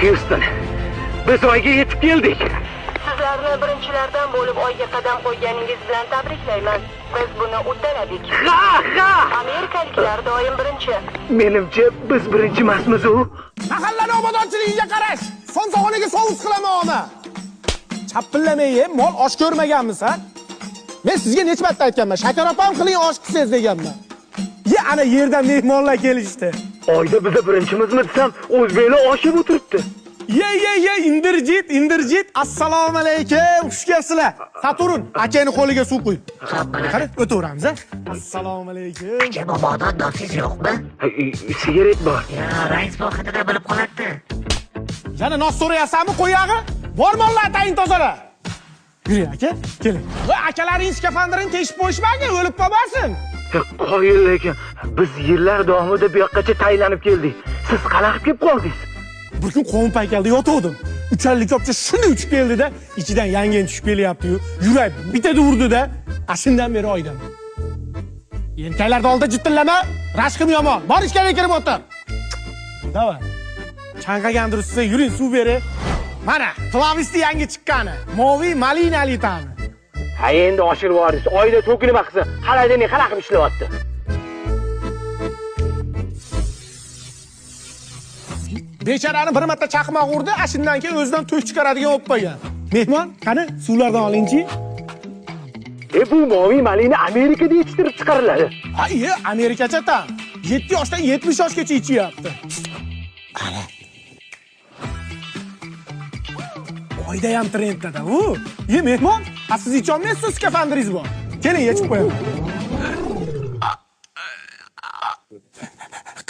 Houston, biz oyga yetib keldik. Sizlarni birinchilardan bo'lib oyga qadam qo'yganingiz bilan tabriklayman. Biz buni uddaladik. Ha! Amerikaliklar doim birinchi. Menimcha biz birinchi emasmiz-u. Mahallani obodonchiligiga qarash. Somsog'iniga sovus qilaman ona. Chapillamay ye, mol osh ko'rmaganmisan? Men sizga necha marta aytganman, shakar opam qiling osh qilsangiz deganman. Ye, ana yerdan mehmonlar kelishdi. Oyda biz birinchimizmi desam, o'zbeklar oshib o'tiribdi. Ye, indirjit. Assalomu alaykum. Xush kelibsizlar. Saturn, akani qo'liga suv qo'y. Qara, o'tiramiz, a? Assalomu alaykum. Aka bobodan do'stingiz yo'qmi? Sigaret bor. Ya, rais bu haqida bilib qoladi. Yana nos so'rayapsanmi, qo'yag'i? Bor mollar atayin tozala. Yuring, aka, keling. Va akalaring skafandrini teshib qo'yishmagan, o'lib qolmasin. Qoyil lekin biz yillar davomida bu yoqqacha taylanib keldik. Siz qanaqib kelib qoldingiz? Bir kun qovun paykalda yotuvdim. Uchallik kopcha shuni uchib keldi-da, ichidan yangen tushib kelyapti-yu. Yurak bitada urdi-da, ashundan beri oydan. Yelkalarda oldi jittillama, rashqim yomon. Bor ishga kirib o'tir. Davay. Chanqagan durustsa yuring, suv beri. Mana, Tlavisti yangi chiqqani. Moviy malinali ta'mi. Ha, endi oshirib yuborsiz. Oyda to'kilma qilsa, xaladini qanaqib ishlayapti? Becharani bir marta chaqmoq urdi, ashundan keyin o'zidan to'y chiqaradigan bo'lib qolgan. Mehmon, qani suvlardan olingchi. Bu moviy malina Amerikada yetishtirib chiqariladi. Ha, Amerikacha tam. 7 yoshdan 70 yoshgacha ichyapti. Ana. Oyda ham trenddada u. Mehmon, siz icholmaysiz, skafandringiz bor. Keling, yechib qo'yaman.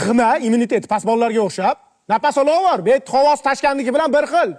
Qima, immunitet past bolalarga o'xshab. Nafas olaver, bet havosi tashkandagi bilan bir xil.